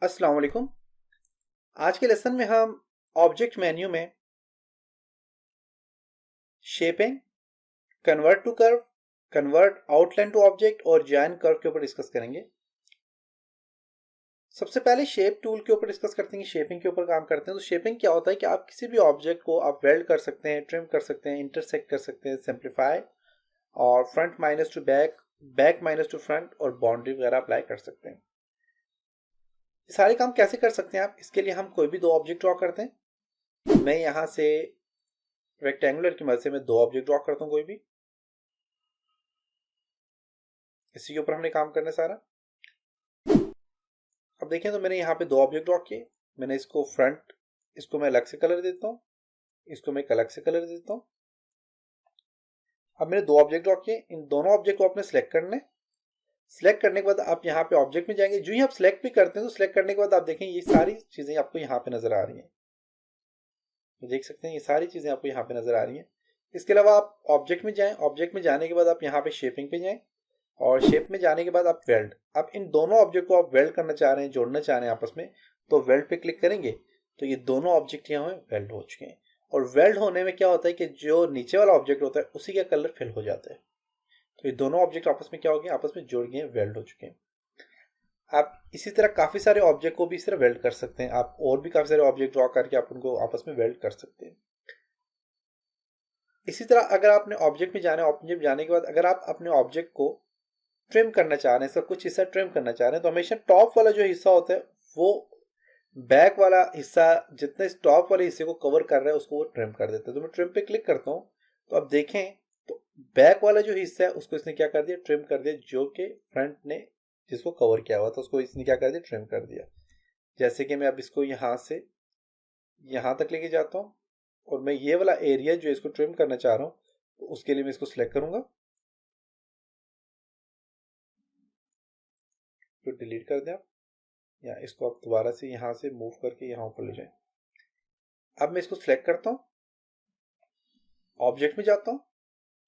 अस्सलाम वालेकुम। आज के लेसन में हम ऑब्जेक्ट मेन्यू में shaping, convert to curve, convert outline to object और जॉइन कर्व के ऊपर डिस्कस करेंगे। सबसे पहले शेप टूल के ऊपर डिस्कस करते हैं, शेपिंग के ऊपर काम करते हैं। तो शेपिंग क्या होता है कि आप किसी भी ऑब्जेक्ट को आप वेल्ड कर सकते हैं, ट्रिम कर सकते हैं, इंटरसेक्ट कर सकते हैं, सिंप्लीफाई और front minus two back, back minus two front और बाउंड्री वगैरह अप्लाई कर सकते हैं। ये सारे काम कैसे कर सकते हैं आप? इसके लिए हम कोई भी दो ऑब्जेक्ट ड्रॉ करते हैं। मैं यहाँ से रेक्टेंगुलर की मदद से मैं दो ऑब्जेक्ट ड्रॉ करता हूँ कोई भी। इसी के ऊपर हमने काम करना है सारा। अब देखें तो मैंने यहाँ पे दो ऑब्जेक्ट ड्रॉ किए। मैंने इसको फ्रंट, इसको मैं अलग से कलर देता हूँ, इसको मैं एक अलग से कलर देता हूँ। अब मैंने दो ऑब्जेक्ट ड्रॉ किए, इन दोनों ऑब्जेक्ट को आपने सेलेक्ट करना है। सेलेक्ट करने के बाद आप यहाँ पे ऑब्जेक्ट में जाएंगे। जो ही आप सेलेक्ट भी करते हैं तो सेलेक्ट करने के बाद आप देखें ये सारी चीजें आपको यहाँ पे नजर आ रही हैं। तो देख सकते हैं ये सारी चीजें आपको यहाँ पे नजर आ रही हैं। इसके अलावा आप ऑब्जेक्ट में जाएं, ऑब्जेक्ट में जाने के बाद आप यहाँ पे शेपिंग पे जाएं और शेप में जाने के बाद आप वेल्ड, आप इन दोनों ऑब्जेक्ट को आप वेल्ड करना चाह रहे हैं, जोड़ना चाह रहे हैं आपस में, तो वेल्ड पे क्लिक करेंगे तो ये दोनों ऑब्जेक्ट यहाँ में वेल्ड हो चुके हैं। और वेल्ड होने में क्या होता है कि जो नीचे वाला ऑब्जेक्ट होता है उसी का कलर फिल हो जाता है। तो ये दोनों ऑब्जेक्ट आपस में क्या हो गए, आपस में जुड़ गए, वेल्ड हो चुके हैं। आप इसी तरह काफी सारे ऑब्जेक्ट को भी इस तरह वेल्ड कर सकते हैं। आप और भी काफी सारे ऑब्जेक्ट ड्रॉ करके आप उनको आपस में वेल्ड कर सकते हैं। इसी तरह अगर आपने ऑब्जेक्ट में जाना है, ऑब्जेक्ट जाने के बाद अगर आप अपने ऑब्जेक्ट को ट्रिम करना चाह रहे हैं, इसका कुछ हिस्सा ट्रिम करना चाह रहे हैं, तो हमेशा टॉप वाला जो हिस्सा होता है वो बैक वाला हिस्सा जितने टॉप वाले हिस्से को कवर कर रहा है उसको वो ट्रिम कर देता है। तो मैं ट्रिम पे क्लिक करता हूँ तो आप देखें तो बैक वाला जो हिस्सा है उसको इसने क्या कर दिया, ट्रिम कर दिया। जो कि फ्रंट ने जिसको कवर किया हुआ था उसको इसने क्या कर दिया, ट्रिम कर दिया। जैसे कि मैं अब इसको यहाँ से यहाँ तक लेके जाता हूँ और मैं ये वाला एरिया जो इसको ट्रिम करना चाह रहा हूँ तो उसके लिए मैं इसको सिलेक्ट करूंगा, तो डिलीट कर दें आप, या इसको आप दोबारा से यहाँ से मूव करके यहाँ ऊपर ले जाएं। अब मैं इसको सिलेक्ट करता हूँ, ऑब्जेक्ट में जाता हूँ,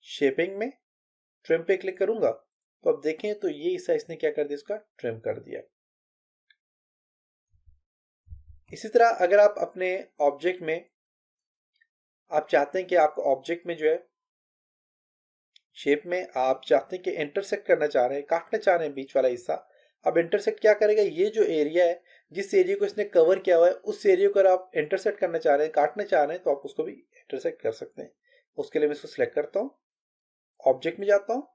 शेपिंग में ट्रिम पे क्लिक करूंगा तो अब देखें तो ये हिस्सा इसने क्या कर दिया, इसका ट्रिम कर दिया। इसी तरह अगर आप अपने ऑब्जेक्ट में आप चाहते हैं कि आपका ऑब्जेक्ट में जो है शेप में आप चाहते हैं कि इंटरसेक्ट करना चाह रहे हैं, काटना चाह रहे हैं बीच वाला हिस्सा, अब इंटरसेक्ट क्या करेगा, ये जो एरिया है जिस एरिया को इसने कवर किया हुआ है उस एरिया को अगर आप इंटरसेक्ट करना चाह रहे हैं, काटना चाह रहे हैं, तो आप उसको भी इंटरसेक्ट कर सकते हैं। उसके लिए मैं इसको सिलेक्ट करता हूँ, ऑब्जेक्ट में जाता हूँ,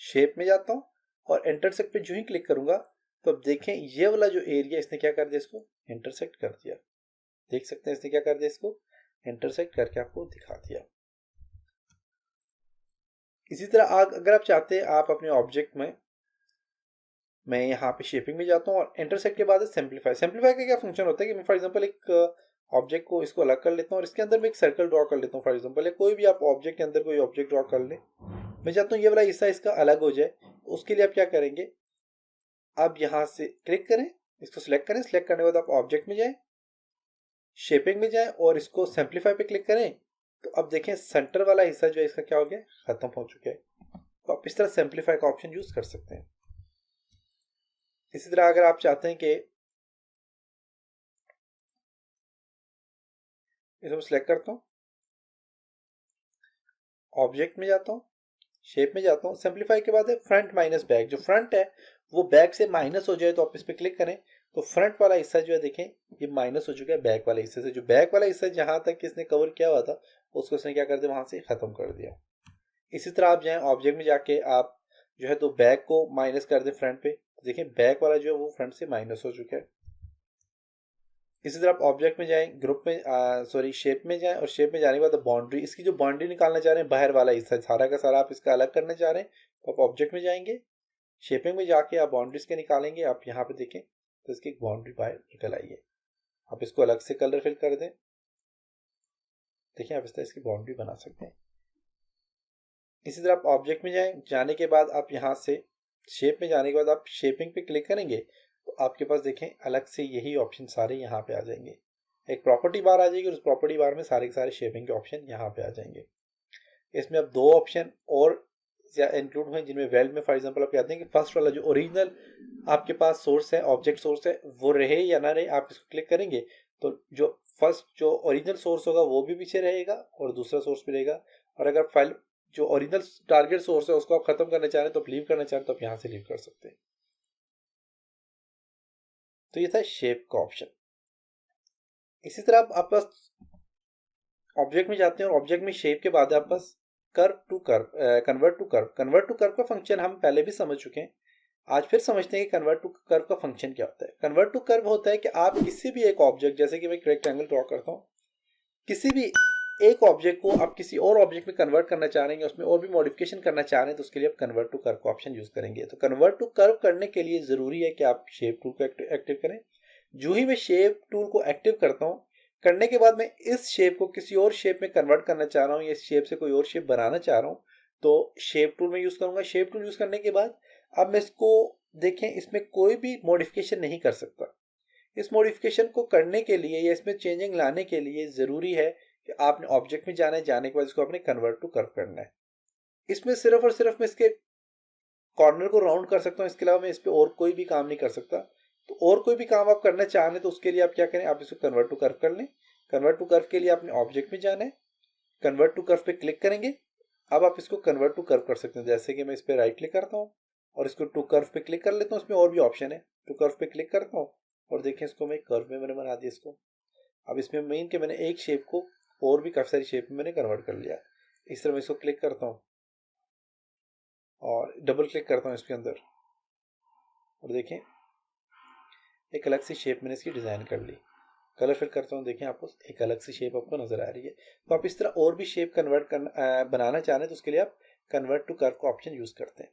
शेप में जाता हूँ और इंटरसेक्ट पे जो ही क्लिक करूंगा तो अब देखें ये वाला जो एरिया इसने क्या कर दिया, इसको इंटरसेक्ट कर दिया। देख सकते हैं इसने क्या कर दिया, इसको इंटरसेक्ट करके आपको दिखा दिया। इसी तरह अगर आप चाहते हैं आप अपने ऑब्जेक्ट में, मैं यहाँ पे शेपिंग में जाता हूँ और इंटरसेक्ट के बाद सिंप्लीफाई। सिंप्लीफाई का क्या फंक्शन होता है कि मैं फॉर एग्जांपल एक ऑब्जेक्ट को इसको अलग कर लेता हूँ और इसके अंदर मैं एक सर्कल ड्रॉ कर लेता हूँ। फॉर एग्जांपल कोई भी आप ऑब्जेक्ट के अंदर कोई ऑब्जेक्ट ड्रॉ कर ले, मैं चाहता हूँ ये वाला हिस्सा इसका अलग हो जाए। उसके लिए आप क्या करेंगे, आप यहाँ से क्लिक करें, इसको सिलेक्ट करें, सिलेक्ट करने के बाद आप ऑब्जेक्ट में जाएं, शेपिंग में जाएं और इसको सिंप्लीफाई पे क्लिक करें तो अब देखें सेंटर वाला हिस्सा जो है इसका क्या हो गया, खत्म हो चुका है। तो आप इस तरह सिंप्लीफाई का ऑप्शन यूज कर सकते हैं। इसी तरह अगर आप चाहते हैं कि इसको सिलेक्ट करता हूँ, ऑब्जेक्ट में जाता हूँ, शेप में जाता हूँ, सिंप्लीफाई के बाद है फ्रंट माइनस बैक। जो फ्रंट है वो बैक से माइनस हो जाए तो आप इस पर क्लिक करें तो फ्रंट वाला हिस्सा जो है देखें ये माइनस हो चुका है बैक वाले हिस्से से। जो बैक वाला हिस्सा जहां तक इसने कवर किया हुआ था उसको इसने क्या कर दिया, वहां से खत्म कर दिया। इसी तरह आप जाएं ऑब्जेक्ट में जाके आप जो है तो बैक को माइनस कर दें फ्रंट पे, देखें बैक वाला जो है वो फ्रंट से माइनस हो चुका है। इसी तरह आप ऑब्जेक्ट में जाएं, ग्रुप में सॉरी शेप में जाएं और शेप में जाने के बाद बाउंड्री, इसकी जो बाउंड्री निकालना चाह रहे हैं बाहर वाला हिस्सा सारा का सारा आप इसका अलग करना चाह रहे हैं तो आप ऑब्जेक्ट में जाएंगे, शेपिंग में जाके आप बाउंड्रीज के निकालेंगे। आप यहाँ पे देखें तो इसकी बाउंड्री बाहर निकल आई है। आप इसको अलग से कलर फिल कर दें, देखिए आप इस तरह इसकी बाउंड्री बना सकते हैं। इसी तरह आप ऑब्जेक्ट में जाएं, जाने के बाद आप यहाँ से शेप में जाने के बाद आप शेपिंग पे क्लिक करेंगे तो आपके पास देखें अलग से यही ऑप्शन सारे यहाँ पे आ जाएंगे। एक प्रॉपर्टी बार आ जाएगी और उस प्रॉपर्टी बार में सारे के सारे शेपिंग के ऑप्शन यहाँ पे आ जाएंगे। इसमें अब दो ऑप्शन और इंक्लूड हुए जिनमें वेल्ड में फॉर एग्जांपल आप कहते हैं कि फर्स्ट वाला जो ओरिजिनल आपके पास सोर्स है, ऑब्जेक्ट सोर्स है, वो रहे या ना रहे, आप इसको क्लिक करेंगे तो जो फर्स्ट जो ओरिजिनल सोर्स होगा वो भी पीछे रहेगा और दूसरा सोर्स भी रहेगा। और अगर फाइल जो ओरिजिनल टारगेट सोर्स है उसको आप खत्म करना चाह रहे हैं तो आप लीव करना चाह रहे हैं तो आप यहाँ से लीव कर सकते हैं। तो ये था शेप का ऑप्शन। इसी तरह आप बस ऑब्जेक्ट में जाते हैं और ऑब्जेक्ट में शेप के बाद आप बस curve to curve, convert to curve का फंक्शन हम पहले भी समझ चुके हैं। आज फिर समझते हैं कि कन्वर्ट टू कर्व का फंक्शन क्या होता है। कन्वर्ट टू कर्व होता है कि आप किसी भी एक ऑब्जेक्ट, जैसे कि मैं एक रेक्टेंगल ड्रॉ करता हूँ, किसी भी एक ऑब्जेक्ट को आप किसी और ऑब्जेक्ट में कन्वर्ट करना चाह रहे हैं, उसमें और भी मॉडिफिकेशन करना चाह रहे हैं, तो उसके लिए आप कन्वर्ट टू कर्व का ऑप्शन यूज करेंगे। तो कन्वर्ट टू कर्व करने के लिए जरूरी है कि आप शेप टूल को एक्टिव करें। जो ही मैं शेप टूल को एक्टिव करता हूँ, करने के बाद मैं इस शेप को किसी और शेप में कन्वर्ट करना चाह रहा हूँ या इस शेप से कोई और शेप बनाना चाह रहा हूँ, तो शेप टूल में यूज करूंगा। शेप टूल यूज करने के बाद अब मैं इसको देखें, इसमें कोई भी मॉडिफिकेशन नहीं कर सकता। इस मॉडिफिकेशन को करने के लिए या इसमें चेंजिंग लाने के लिए जरूरी है कि आपने ऑब्जेक्ट में जाना है, जाने के बाद इसको आपने कन्वर्ट टू कर्व करना है। इसमें सिर्फ और सिर्फ मैं इसके कॉर्नर को राउंड कर सकता हूँ, इसके अलावा मैं इस पर और कोई भी काम नहीं कर सकता। तो और कोई भी काम आप करना चाह रहे हैं तो उसके लिए आप क्या करें, आप इसको कन्वर्ट टू कर्व कर लें। कन्वर्ट टू कर्व के लिए आपने ऑब्जेक्ट में जाना है, कन्वर्ट टू कर्व पे क्लिक करेंगे। अब आप इसको कन्वर्ट टू कर्व कर सकते हैं। जैसे कि मैं इस पर राइट क्लिक करता हूँ और इसको टू कर्व पे क्लिक कर लेता हूँ, इसमें और भी ऑप्शन है। टू कर्व पे क्लिक करता हूँ और देखें इसको मैं कर्व में मैंने बना दिया इसको। अब इसमें मेन के मैंने एक शेप को और भी काफी सारी शेप में मैंने कन्वर्ट कर लिया। इस तरह मैं इसको क्लिक करता हूँ और डबल क्लिक करता हूँ इसके अंदर और देखें एक अलग सी शेप मैंने इसकी डिजाइन कर ली। कलर फिल करता हूँ, देखें आपको एक अलग सी शेप आपको नजर आ रही है। तो आप इस तरह और भी शेप कन्वर्ट करना बनाना चाह रहे हैं तो उसके लिए आप कन्वर्ट टू कर्व का ऑप्शन यूज करते हैं।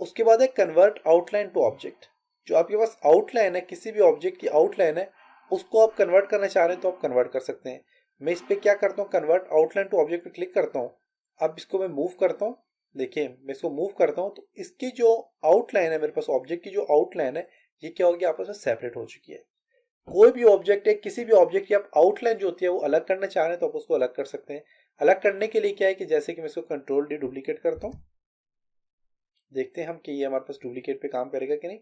उसके बाद है कन्वर्ट आउटलाइन टू ऑब्जेक्ट। जो आपके पास आउटलाइन है, किसी भी ऑब्जेक्ट की आउटलाइन है, उसको आप कन्वर्ट करना चाह रहे हैं तो आप कन्वर्ट कर सकते हैं। मैं इस पर क्या करता हूँ, कन्वर्ट आउटलाइन टू ऑब्जेक्ट पे क्लिक करता हूँ। अब इसको मैं मूव करता हूँ, देखिए मैं इसको मूव करता हूँ तो इसकी जो आउटलाइन है, मेरे पास ऑब्जेक्ट की जो आउटलाइन है, ये क्या होगी, आपस में सेपरेट हो चुकी है। कोई भी ऑब्जेक्ट है, किसी भी ऑब्जेक्ट की आप आउटलाइन जो होती है वो अलग करना चाह रहे हैं तो आप उसको अलग कर सकते हैं। अलग करने के लिए क्या है कि जैसे कि मैं इसको कंट्रोल डी डुप्लीकेट करता हूँ, देखते हैं हम कि ये हमारे पास डुप्लीकेट पे काम करेगा कि नहीं।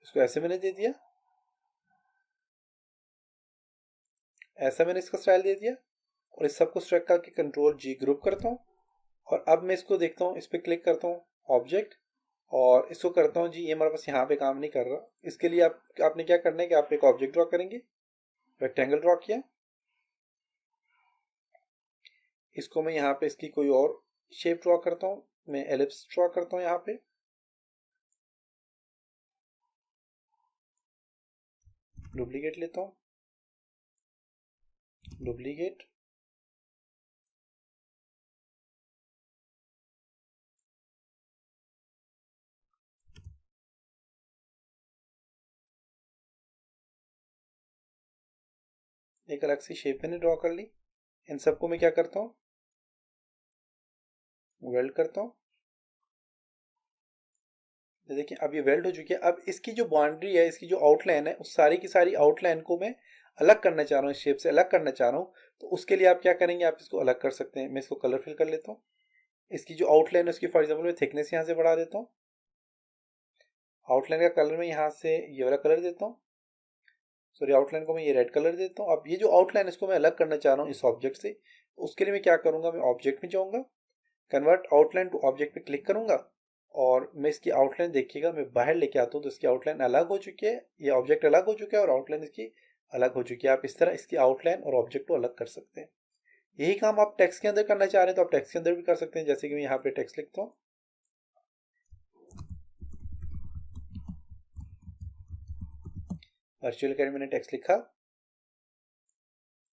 इसको ऐसे मैंने दे दिया, ऐसा मैंने इसका स्टाइल दे दिया और इस सबको सेलेक्ट करके कंट्रोल जी ग्रुप करता हूँ। और अब मैं इसको देखता हूँ, इस पर क्लिक करता हूँ ऑब्जेक्ट और इसको करता हूँ जी, ये हमारे पास यहाँ पे काम नहीं कर रहा। इसके लिए आपने क्या करना है कि आप एक ऑब्जेक्ट ड्रॉ करेंगे, रेक्टेंगल ड्रॉ किया, इसको मैं यहाँ पे इसकी कोई और शेप ड्रॉ करता हूँ, मैं एलिप्स ड्रॉ करता हूँ, यहाँ पे डुप्लीकेट लेता हूँ, डुप्लीकेट, एक अलग सी शेप मैंने ड्रॉ कर ली। इन सबको मैं क्या करता हूँ, वेल्ड करता हूँ। देखिए अब ये वेल्ड हो चुकी है। अब इसकी जो बाउंड्री है, इसकी जो आउटलाइन है, उस सारी की सारी आउटलाइन को मैं अलग करना चाह रहा हूँ, इस शेप से अलग करना चाह रहा हूँ। तो उसके लिए आप क्या करेंगे, आप इसको अलग कर सकते हैं। मैं इसको कलर फिल कर लेता हूँ। इसकी जो आउटलाइन है उसकी फॉर एग्जाम्पल मैं थिकनेस यहाँ से बढ़ा देता हूँ। आउटलाइन का कलर मैं यहाँ से ये वाला कलर देता हूँ, सॉरी आउटलाइन को मैं ये रेड कलर देता हूँ। अब ये जो आउटलाइन है इसको मैं अलग करना चाह रहा हूँ इस ऑब्जेक्ट से। उसके लिए मैं क्या करूँगा, मैं ऑब्जेक्ट में जाऊँगा, कन्वर्ट आउटलाइन टू ऑब्जेक्ट पे क्लिक करूँगा और मैं इसकी आउटलाइन देखिएगा मैं बाहर लेके आता हूँ तो इसकी आउटलाइन अलग हो चुकी है, ये ऑब्जेक्ट अलग हो चुका है और आउटलाइन इसकी अलग हो चुकी है। आप इस तरह इसकी आउटलाइन और ऑब्जेक्ट को अलग कर सकते हैं। यही काम आप टेक्स्ट के अंदर करना चाह रहे हैं तो आप टेक्स्ट के अंदर भी कर सकते हैं। जैसे कि मैं यहाँ पे टेक्स्ट लिखता हूँ, वर्चुअल कैरी मैंने टेक्स्ट लिखा,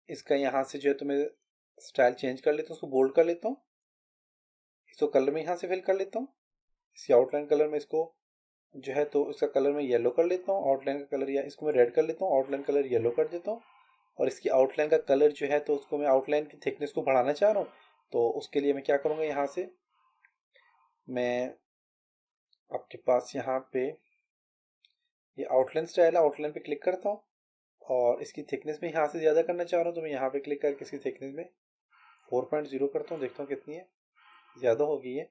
इसका यहाँ से जो है तो मैं स्टाइल चेंज कर लेता हूँ, उसको बोल्ड कर लेता हूँ, इसको कलर में यहाँ से फिल कर लेता हूँ। इसकी आउटलाइन कलर में इसको जो है तो इसका कलर मैं येलो कर लेता हूँ, आउटलाइन का कलर, या इसको मैं रेड कर लेता हूँ, आउटलाइन कलर येलो कर देता हूँ। और इसकी आउटलाइन का कलर जो है तो उसको मैं आउटलाइन की थिकनेस को बढ़ाना चाह रहा हूँ तो उसके लिए मैं क्या करूँगा, यहाँ से मैं आपके पास यहाँ पे ये आउटलाइन स्टाइल है, आउटलाइन पे क्लिक करता हूँ और इसकी थिकनेस में यहाँ से ज़्यादा करना चाह रहा हूँ तो मैं यहाँ पे क्लिक करके इसकी थिकनेस में 4.0 करता हूँ, देखता हूँ कितनी है, ज़्यादा हो गई है,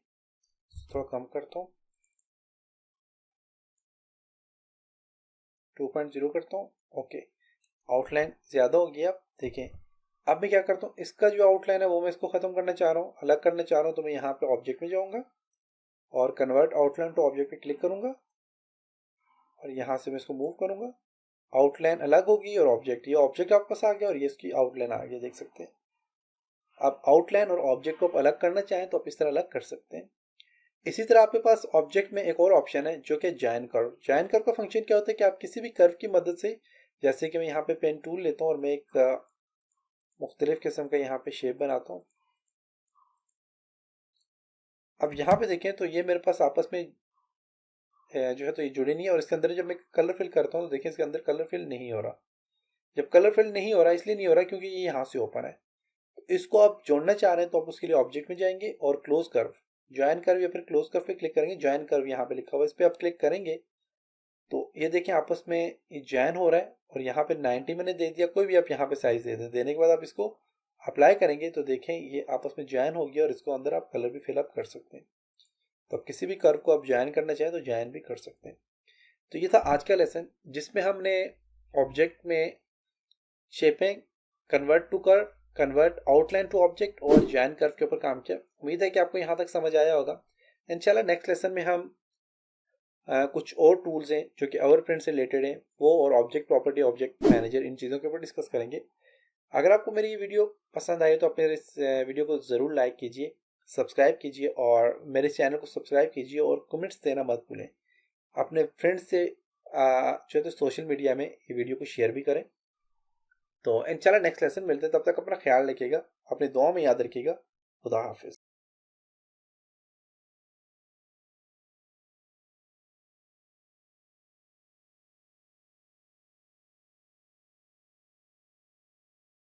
थोड़ा कम करता हूँ, 2.0 करता हूँ। ओके, आउटलाइन ज़्यादा हो गई। अब देखें, अब मैं क्या करता हूँ, इसका जो आउटलाइन है वो मैं इसको ख़त्म करना चाह रहा हूँ, अलग करना चाह रहा हूँ, तो मैं यहाँ पे ऑब्जेक्ट में जाऊँगा और कन्वर्ट आउटलाइन टू ऑब्जेक्ट पे क्लिक करूँगा और यहाँ से मैं इसको मूव करूँगा। आउटलाइन अलग होगी और ऑब्जेक्ट, ये ऑब्जेक्ट आपके पास आ गया और ये इसकी आउटलाइन आ गया, देख सकते हैं। आप आउटलाइन और ऑब्जेक्ट को आप अलग करना चाहें तो आप इस तरह अलग कर सकते हैं। इसी तरह आपके पास ऑब्जेक्ट में एक और ऑप्शन है जो कि जॉइन कर्व। जॉइन कर्व का फंक्शन क्या होता है कि आप किसी भी कर्व की मदद से, जैसे कि मैं यहाँ पे पेन टूल लेता हूँ और मैं एक मुख्तलिफ किस्म का यहाँ पे शेप बनाता हूँ। अब यहाँ पे देखें तो ये मेरे पास आपस में जो है तो ये जुड़े नहीं है, और इसके अंदर जब मैं कलर फिल करता हूँ तो देखें इसके अंदर कलर फिल नहीं हो रहा। जब कलर फिल नहीं हो रहा इसलिए नहीं हो रहा क्योंकि ये यहाँ से ओपन है। इसको आप जोड़ना चाह रहे हैं तो आप उसके लिए ऑब्जेक्ट में जाएंगे और क्लोज कर्व, ज्वाइन कर्व या फिर क्लोज कर्व पे क्लिक करेंगे। ज्वाइन कर्व यहाँ पे लिखा हुआ है, इस पर आप क्लिक करेंगे तो ये देखें आपस में ये ज्वाइन हो रहा है। और यहाँ पे 90 मैंने दे दिया, कोई भी आप यहाँ पे साइज दे दें, देने के बाद आप इसको अप्लाई करेंगे तो देखें ये आपस में ज्वाइन हो गया और इसको अंदर आप कलर भी फिलअप कर सकते हैं। तो आप किसी भी कर्व को आप ज्वाइन करना चाहें तो ज्वाइन भी कर सकते हैं। तो ये था आज का लेसन जिसमें हमने ऑब्जेक्ट में शेपें convert to curve, convert outline to object और ज्वाइन कर्व के ऊपर काम किया। उम्मीद है कि आपको यहाँ तक समझ आया होगा। इंशाल्लाह नेक्स्ट लेसन में हम कुछ और टूल्स हैं जो कि ओवर प्रिंट से रिलेटेड हैं, वो और ऑब्जेक्ट प्रॉपर्टी, ऑब्जेक्ट मैनेजर, इन चीज़ों के ऊपर डिस्कस करेंगे। अगर आपको मेरी ये वीडियो पसंद आई तो आप मेरे इस वीडियो को ज़रूर लाइक कीजिए, सब्सक्राइब कीजिए और मेरे चैनल को सब्सक्राइब कीजिए और कमेंट्स देना मत भूलें। अपने फ्रेंड्स से जो है तो सोशल मीडिया में ये वीडियो को शेयर भी करें। तो इंशाल्लाह नेक्स्ट लेसन मिलते हैं, तब तक अपना ख्याल रखिएगा, अपनी दुआ में याद रखिएगा। खुदा हाफिज़।